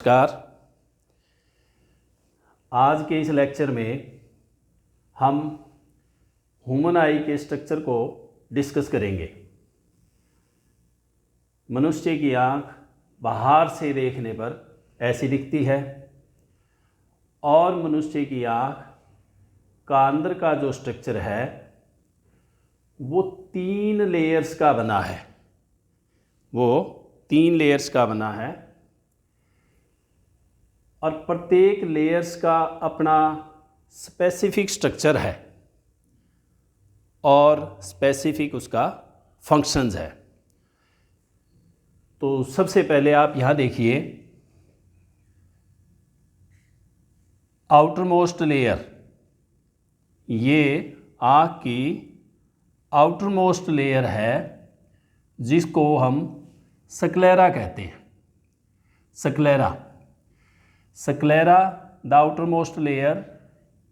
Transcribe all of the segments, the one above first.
नमस्कार। आज के इस लेक्चर में हम ह्यूमन आई के स्ट्रक्चर को डिस्कस करेंगे। मनुष्य की आँख बाहर से देखने पर ऐसी दिखती है और मनुष्य की आँख का अंदर का जो स्ट्रक्चर है वो 3 लेयर्स का बना है। और प्रत्येक लेयर्स का अपना स्पेसिफिक स्ट्रक्चर है और स्पेसिफिक उसका फंक्शंस है। तो सबसे पहले आप यहाँ देखिए, आउटरमोस्ट लेयर, ये आँख की आउटरमोस्ट लेयर है जिसको हम स्क्लेरा कहते हैं। Sclera, the outermost layer,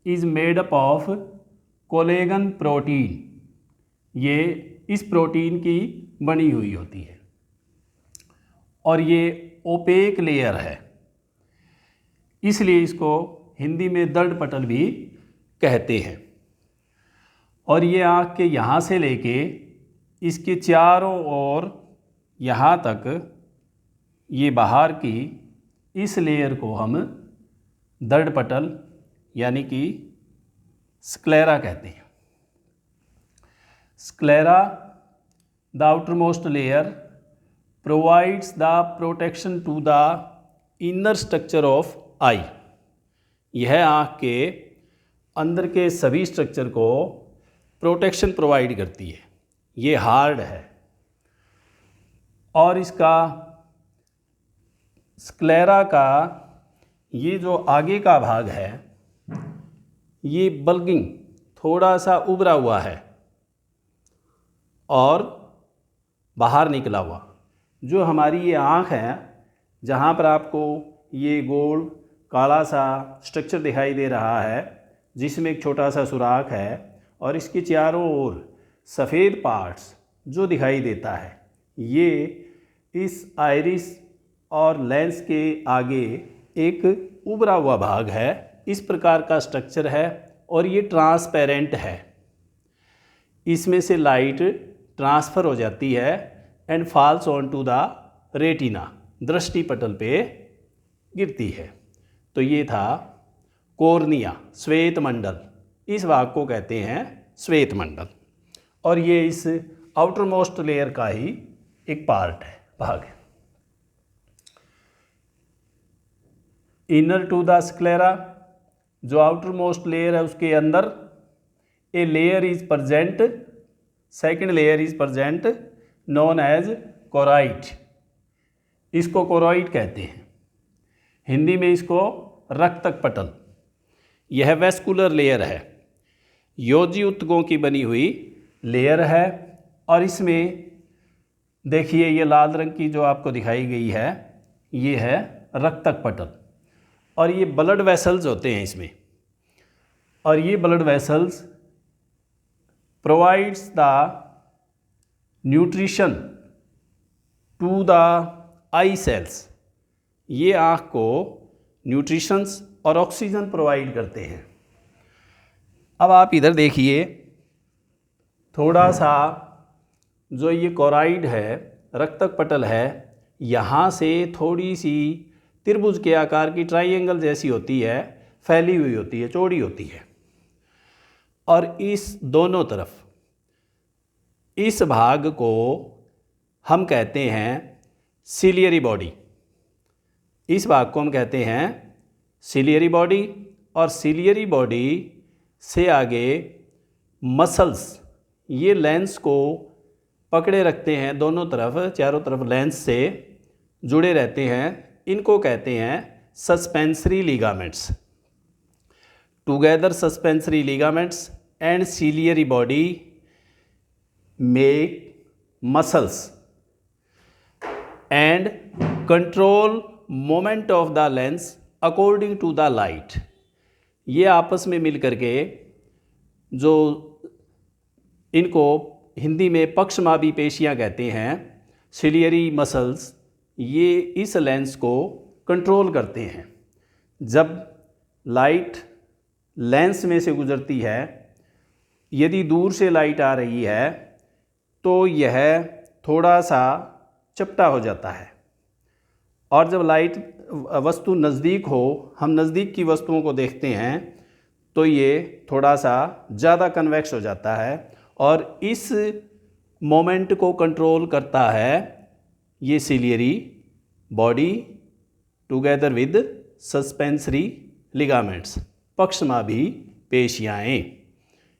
is made up of collagen protein. ये इस प्रोटीन की बनी हुई होती है और ये ओपेक लेयर है, इसलिए इसको हिंदी में दर्द पटल भी कहते हैं। और ये आँख के यहाँ से लेके इसके चारों ओर यहाँ तक ये बाहर की इस लेयर को हम दर्द पटल यानी कि स्क्लेरा कहते हैं। Sclera, the outermost layer, provides the protection to the inner structure of eye. यह आँख के अंदर के सभी स्ट्रक्चर को प्रोटेक्शन प्रोवाइड करती है। ये हार्ड है और इसका स्क्लेरा का ये जो आगे का भाग है ये बल्गिंग, थोड़ा सा उभरा हुआ है और बाहर निकला हुआ। जो हमारी ये आँख है, जहाँ पर आपको ये गोल काला सा स्ट्रक्चर दिखाई दे रहा है जिसमें एक छोटा सा सुराख है और इसके चारों ओर सफ़ेद पार्ट्स जो दिखाई देता है, ये इस आइरिस और लेंस के आगे एक उभरा हुआ भाग है। इस प्रकार का स्ट्रक्चर है और ये ट्रांसपेरेंट है। इसमें से लाइट ट्रांसफ़र हो जाती है and falls on to the retina, दृष्टि पटल पे गिरती है। तो ये था कॉर्निया, श्वेत मंडल। इस भाग को कहते हैं श्वेत मंडल और ये इस आउटरमोस्ट लेयर का ही एक पार्ट है, भाग है। इनर टू द स्क्लेरा, जो आउटर मोस्ट लेयर है उसके अंदर a layer is present, second layer is present known as choroid. इसको कोराइट कहते हैं, हिंदी में इसको रक्तक पटल। यह वेस्कुलर लेयर है, योजी ऊतकों की बनी हुई लेयर है और इसमें देखिए ये लाल रंग की जो आपको दिखाई गई है ये है रक्तक पटल और ये ब्लड वेसल्स होते हैं इसमें। और ये blood vessels provides the nutrition to the eye cells. ये आँख को न्यूट्रिशंस और ऑक्सीजन प्रोवाइड करते हैं। अब आप इधर देखिए, थोड़ा सा जो ये कोराइड है, रक्तक पटल है, यहाँ से थोड़ी सी त्रिभुज के आकार की ट्राइंगल जैसी होती है, फैली हुई होती है, चौड़ी होती है। और इस दोनों तरफ इस भाग को हम कहते हैं सिलियरी बॉडी। इस भाग को हम कहते हैं सिलियरी बॉडी और सिलियरी बॉडी से आगे मसल्स ये लेंस को पकड़े रखते हैं, दोनों तरफ, चारों तरफ लेंस से जुड़े रहते हैं। इनको कहते हैं suspensory ligaments. Together suspensory ligaments and ciliary body make muscles and control moment of the lens according to the light. ये आपस में मिल करके जो इनको हिंदी में पक्षमापी पेशियाँ कहते हैं, सिलियरी मसल्स, ये इस लेंस को कंट्रोल करते हैं। जब लाइट लेंस में से गुजरती है, यदि दूर से लाइट आ रही है तो यह थोड़ा सा चपटा हो जाता है, और जब लाइट वस्तु नज़दीक हो, हम नज़दीक की वस्तुओं को देखते हैं तो ये थोड़ा सा ज़्यादा कन्वेक्स हो जाता है, और इस मोमेंट को कंट्रोल करता है ये ciliary body together with suspensory ligaments, पक्षमाभी पेशियाएँ,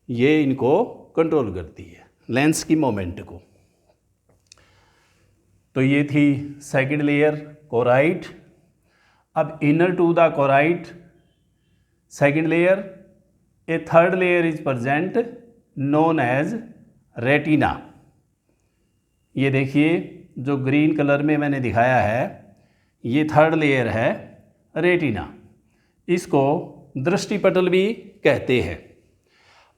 ये इनको कंट्रोल करती है लेंस की मोमेंट को। तो ये थी सेकंड लेयर कोराइट। अब inner to the choroid second layer a third layer is present known as retina. ये देखिए जो ग्रीन कलर में मैंने दिखाया है, ये थर्ड लेयर है रेटिना। इसको दृष्टिपटल भी कहते हैं,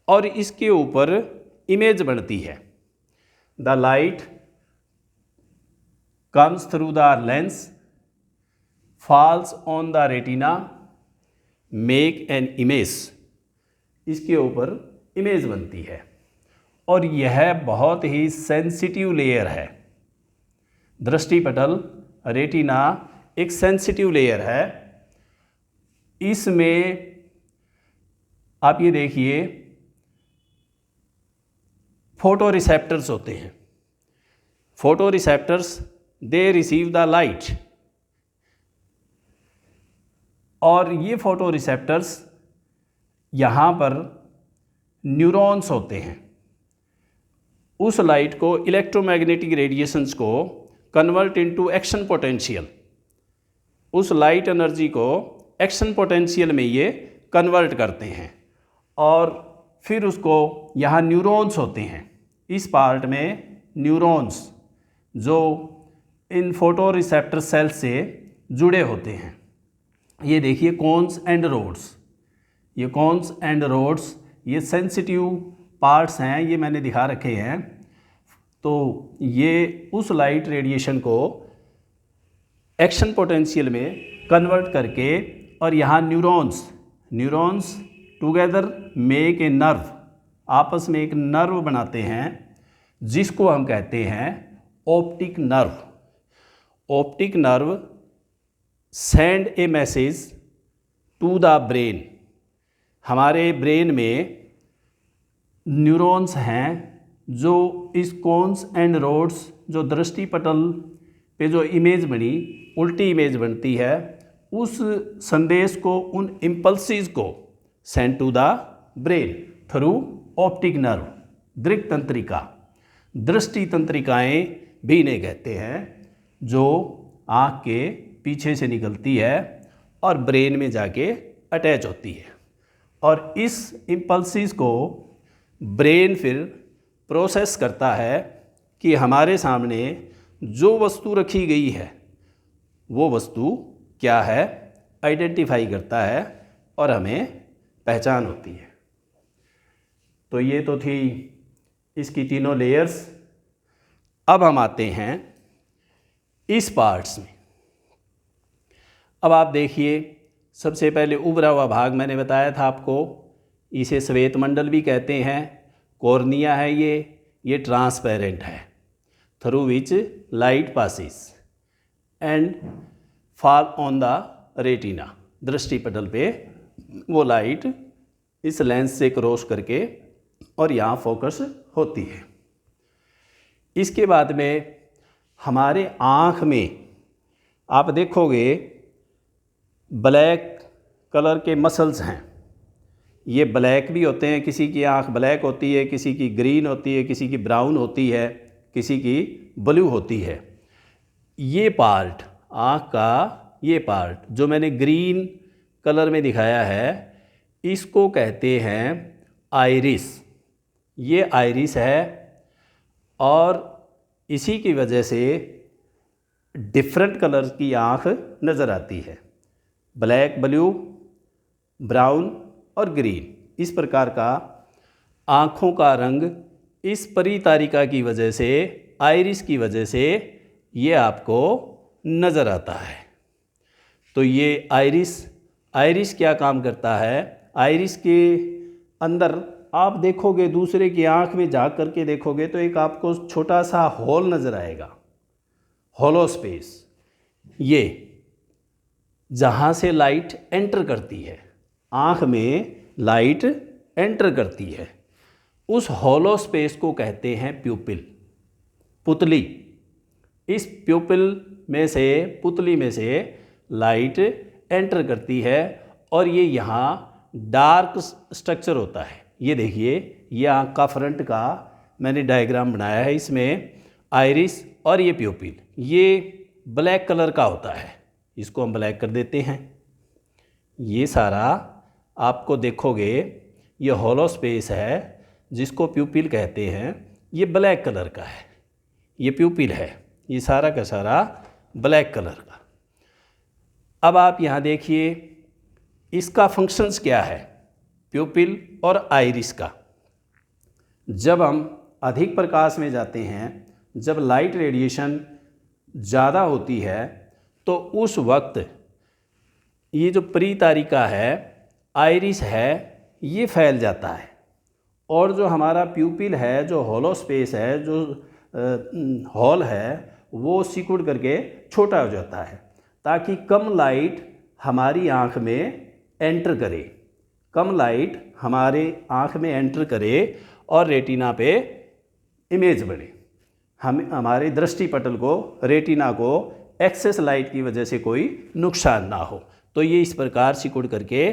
और इसके ऊपर इमेज बनती है। The light comes through the lens, falls on the retina, make an image, इसके ऊपर इमेज बनती है, और यह बहुत ही सेंसिटिव लेयर है। दृष्टिपटल रेटिना एक सेंसिटिव लेयर है। इसमें आप ये देखिए फोटो रिसेप्टर्स होते हैं। Photo receptors they receive the light, और ये फोटो रिसेप्टर्स यहाँ पर न्यूरॉन्स होते हैं। उस लाइट को, इलेक्ट्रोमैग्नेटिक रेडिएशंस को कन्वर्ट इनटू एक्शन पोटेंशियल, उस लाइट एनर्जी को एक्शन पोटेंशियल में ये कन्वर्ट करते हैं, और फिर उसको यहाँ न्यूरॉन्स होते हैं। इस पार्ट में न्यूरॉन्स जो इन फोटो रिसेप्टर सेल से जुड़े होते हैं। ये देखिए कोन्स एंड रोड्स, ये कोन्स एंड रोड्स ये सेंसिटिव पार्ट्स हैं, ये मैंने दिखा रखे हैं। तो ये उस लाइट रेडिएशन को एक्शन पोटेंशियल में कन्वर्ट करके, और यहाँ neurons together make a nerve, आपस में एक नर्व बनाते हैं, जिसको हम कहते हैं optic nerve. Optic nerve send a message to the brain. हमारे ब्रेन में न्यूरॉन्स हैं जो इस कोन्स एंड रोड्स, जो दृष्टिपटल पे जो इमेज बनी, उल्टी इमेज बनती है, उस संदेश को, उन इम्पल्सिस को send to the brain through optic nerve. दृक् तंत्रिका, दृष्टि तंत्रिकाएँ भी इन्हें कहते हैं, जो आँख के पीछे से निकलती है और ब्रेन में जाके अटैच होती है, और इस इम्पल्सिस को ब्रेन फिर प्रोसेस करता है कि हमारे सामने जो वस्तु रखी गई है वो वस्तु क्या है, आइडेंटिफाई करता है, और हमें पहचान होती है। तो ये तो थी इसकी तीनों लेयर्स। अब हम आते हैं इस पार्ट्स में। अब आप देखिए, सबसे पहले उभरा हुआ भाग मैंने बताया था आपको, इसे श्वेत मंडल भी कहते हैं। कॉर्निया है ये ट्रांसपेरेंट है, through which light passes and fall on the retina. दृष्टिपटल पे वो लाइट इस लेंस से क्रॉस करके और यहाँ फोकस होती है। इसके बाद में हमारे आँख में आप देखोगे ब्लैक कलर के मसल्स हैं। ये ब्लैक भी होते हैं, किसी की आँख ब्लैक होती है, किसी की ग्रीन होती है, किसी की ब्राउन होती है, किसी की ब्लू होती है। ये पार्ट, आँख का ये पार्ट जो मैंने ग्रीन कलर में दिखाया है, इसको कहते हैं आइरिस। ये आइरिस है, और इसी की वजह से डिफरेंट कलर की आँख नज़र आती है, ब्लैक, ब्लू, ब्राउन और ग्रीन। इस प्रकार का आँखों का रंग इस परितारिका की वजह से, आइरिस की वजह से ये आपको नज़र आता है। तो ये आइरिस क्या काम करता है, आइरिस के अंदर आप देखोगे, दूसरे की आंख में झांक करके देखोगे तो एक आपको छोटा सा होल नज़र आएगा, हॉलो स्पेस, ये जहाँ से लाइट एंटर करती है, आँख में लाइट एंटर करती है, उस हॉलो स्पेस को कहते हैं प्यूपिल, पुतली। इस प्यूपिल में से, पुतली में से लाइट एंटर करती है और ये यहाँ डार्क स्ट्रक्चर होता है। ये देखिए, ये आँख का फ्रंट का मैंने डायग्राम बनाया है, इसमें आइरिस और ये प्यूपिल, ये ब्लैक कलर का होता है। इसको हम ब्लैक कर देते हैं। ये सारा आपको देखोगे, ये हॉलो स्पेस है जिसको प्यूपिल कहते हैं, ये ब्लैक कलर का है, ये प्यूपिल है, ये सारा का सारा ब्लैक कलर का। अब आप यहाँ देखिए, इसका फंक्शंस क्या है प्यूपिल और आइरिस का। जब हम अधिक प्रकाश में जाते हैं, जब लाइट रेडिएशन ज़्यादा होती है, तो उस वक्त ये जो परितारिका है, आइरिस है, ये फैल जाता है और जो हमारा प्यूपिल है, जो हॉलो स्पेस है, जो हॉल है, वो सिकुड़ करके छोटा हो जाता है ताकि कम लाइट हमारी आँख में एंटर करे, कम लाइट हमारे आँख में एंटर करे और रेटिना पे इमेज बने, हमारे दृष्टिपटल को, रेटिना को एक्सेस लाइट की वजह से कोई नुकसान ना हो। तो ये इस प्रकार सिकुड़ करके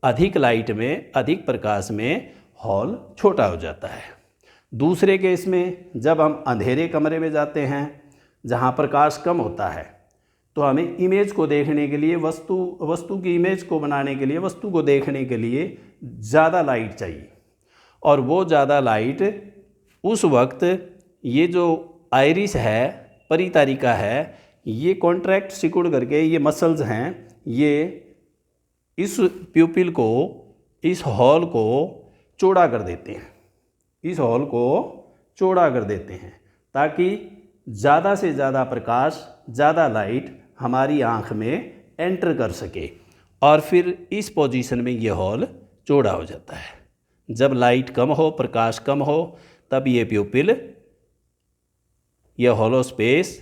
अधिक लाइट में, अधिक प्रकाश में हॉल छोटा हो जाता है। दूसरे केस में जब हम अंधेरे कमरे में जाते हैं जहाँ प्रकाश कम होता है, तो हमें इमेज को देखने के लिए, वस्तु की इमेज को बनाने के लिए, वस्तु को देखने के लिए ज़्यादा लाइट चाहिए। और वो ज़्यादा लाइट उस वक्त ये जो आइरिस है, परितारिका है, ये कॉन्ट्रैक्ट सिकुड़ करके, ये मसल्स हैं, ये इस प्यूपिल को, इस हॉल को चौड़ा कर देते हैं, इस हॉल को चौड़ा कर देते हैं ताकि ज़्यादा से ज़्यादा प्रकाश, ज़्यादा लाइट हमारी आँख में एंटर कर सके और फिर इस पोजीशन में ये हॉल चौड़ा हो जाता है। जब लाइट कम हो, प्रकाश कम हो, तब ये प्यूपिल, ये हॉलो स्पेस,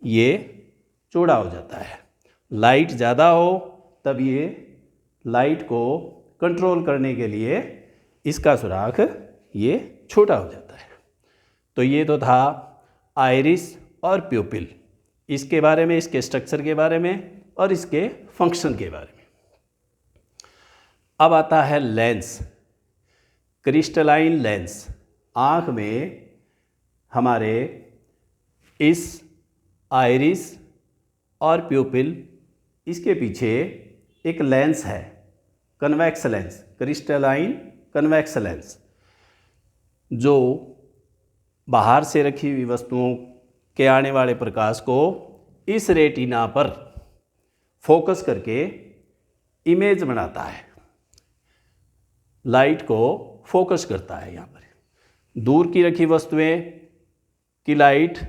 ये चौड़ा हो जाता है। लाइट ज़्यादा हो तब ये लाइट को कंट्रोल करने के लिए इसका सुराख ये छोटा हो जाता है। तो ये तो था आइरिस और प्यूपिल, इसके बारे में, इसके स्ट्रक्चर के बारे में और इसके फंक्शन के बारे में। अब आता है लेंस, क्रिस्टलाइन लेंस। आँख में हमारे इस आइरिस और प्यूपिल, इसके पीछे एक लेंस है, convex lens, crystalline convex lens, जो बाहर से रखी हुई वस्तुओं के आने वाले प्रकाश को इस रेटिना पर फोकस करके इमेज बनाता है, लाइट को फोकस करता है। यहाँ पर दूर की रखी वस्तुएं की लाइट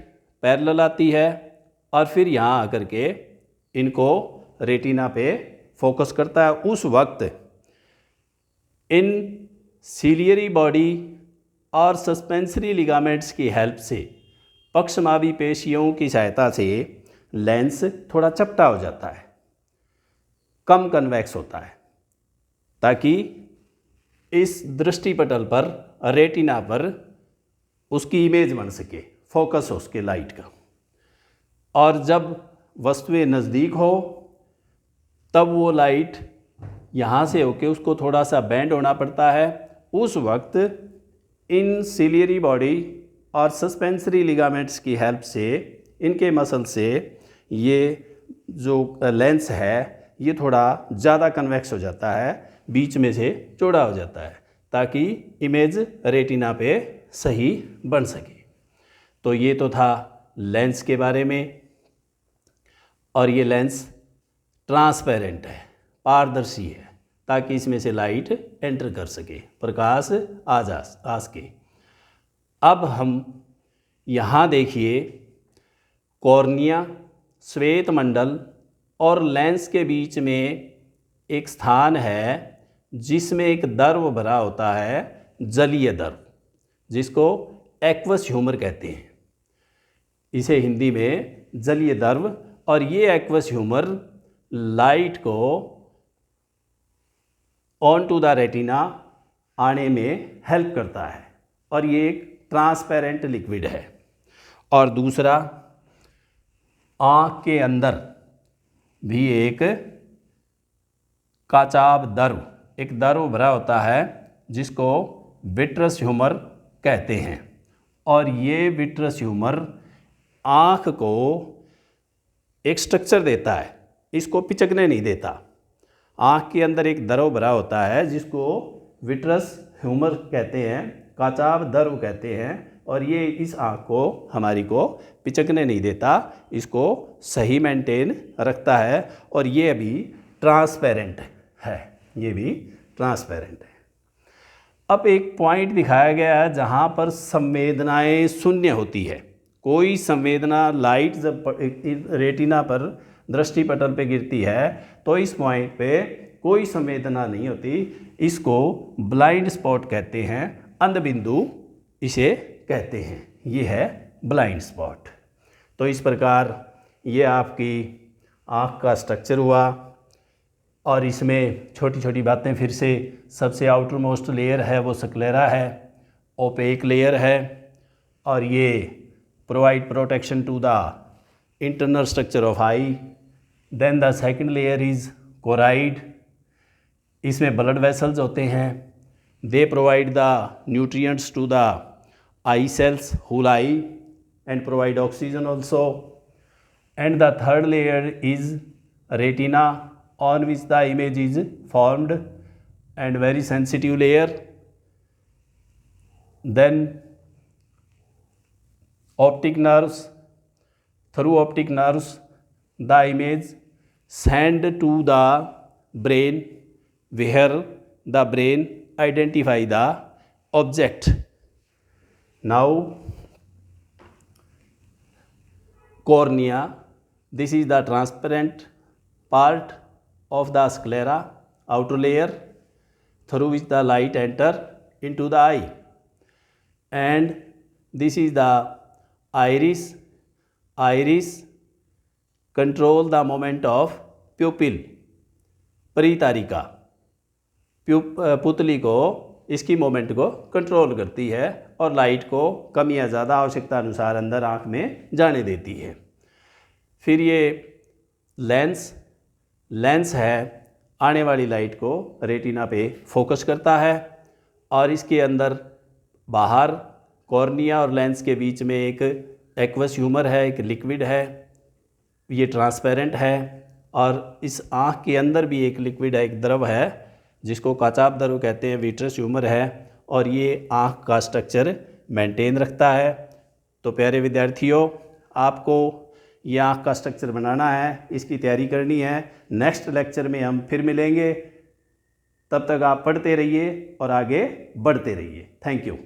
पैरेलल आती है और फिर यहाँ आकर के इनको रेटिना पे फोकस करता है। उस वक्त इन सिलियरी बॉडी और सस्पेंसरी लिगामेंट्स की हेल्प से, पक्षमावी पेशियों की सहायता से लेंस थोड़ा चपटा हो जाता है, कम कन्वेक्स होता है, ताकि इस दृष्टिपटल पर, रेटिना पर उसकी इमेज बन सके, फोकस हो उसके लाइट का। और जब वस्तुएं नज़दीक हो तब वो लाइट यहाँ से होके उसको थोड़ा सा बेंड होना पड़ता है। उस वक्त इन सिलियरी बॉडी और सस्पेंसरी लिगामेंट्स की हेल्प से, इनके मसल से ये जो लेंस है ये थोड़ा ज़्यादा कन्वेक्स हो जाता है, बीच में से चौड़ा हो जाता है, ताकि इमेज रेटिना पे सही बन सके। तो ये तो था लेंस के बारे में। और ये लेंस ट्रांसपेरेंट है, पारदर्शी है, ताकि इसमें से लाइट एंटर कर सके, प्रकाश आ सके। अब हम यहाँ देखिए, कॉर्निया, श्वेत मंडल और लेंस के बीच में एक स्थान है जिसमें एक द्रव भरा होता है, जलीय द्रव, जिसको एक्वस ह्यूमर कहते हैं। इसे हिंदी में जलीय द्रव। और ये एक्वस ह्यूमर लाइट को ऑन टू द रेटिना आने में हेल्प करता है और ये एक ट्रांसपेरेंट लिक्विड है। और दूसरा, आँख के अंदर भी एक काचाभ द्रव, एक द्रव भरा होता है जिसको विट्रस ह्यूमर कहते हैं। और ये विट्रस ह्यूमर आँख को एक स्ट्रक्चर देता है, इसको पिचकने नहीं देता। आँख के अंदर एक द्रव भरा होता है जिसको विट्रस ह्यूमर कहते हैं, काचाभ द्रव कहते हैं। और ये इस आँख को हमारी को पिचकने नहीं देता, इसको सही मेंटेन रखता है। और ये अभी ट्रांसपेरेंट है, ये भी ट्रांसपेरेंट है। अब एक पॉइंट दिखाया गया है जहाँ पर संवेदनाएं शून्य होती है। कोई संवेदना, लाइट जब रेटिना पर, दृष्टिपटल पे गिरती है तो इस पॉइंट पे कोई संवेदना नहीं होती। इसको ब्लाइंड स्पॉट कहते हैं, अंधबिंदु इसे कहते हैं। ये है ब्लाइंड स्पॉट। तो इस प्रकार ये आपकी आँख का स्ट्रक्चर हुआ। और इसमें छोटी छोटी बातें फिर से, सबसे आउटर मोस्ट लेयर है वो स्क्लेरा है, ओपेक लेयर है। और ये provide protection to the internal structure of eye. Then the second layer is choroid. इसमें ब्लड वेसल्स होते हैं, they provide the nutrients to the eye cells, whole eye, and provide oxygen also. And the third layer is retina, on which the image is formed, and very sensitive layer. Then optic nerves, through optic nerves the image send to the brain, where the brain identify the object. Now cornea, this is the transparent part of the sclera, outer layer, through which the light enter into the eye. And this is the iris. Iris control the movement of pupil, परितारिका, पुतली को, इसकी moment को control करती है और light को कम या ज़्यादा आवश्यकता अनुसार अंदर आँख में जाने देती है। फिर ये लेंस है, आने वाली लाइट को रेटिना पे फोकस करता है। और इसके अंदर बाहर कॉर्निया और लेंस के बीच में एक एक्वस ह्यूमर है, एक लिक्विड है, ये ट्रांसपेरेंट है। और इस आँख के अंदर भी एक लिक्विड है, एक द्रव है जिसको काचाभ द्रव कहते हैं, विट्रस ह्यूमर है। और ये आँख का स्ट्रक्चर मेंटेन रखता है। तो प्यारे विद्यार्थियों, आपको ये आँख का स्ट्रक्चर बनाना है, इसकी तैयारी करनी है। नेक्स्ट लेक्चर में हम फिर मिलेंगे। तब तक आप पढ़ते रहिए और आगे बढ़ते रहिए। Thank you.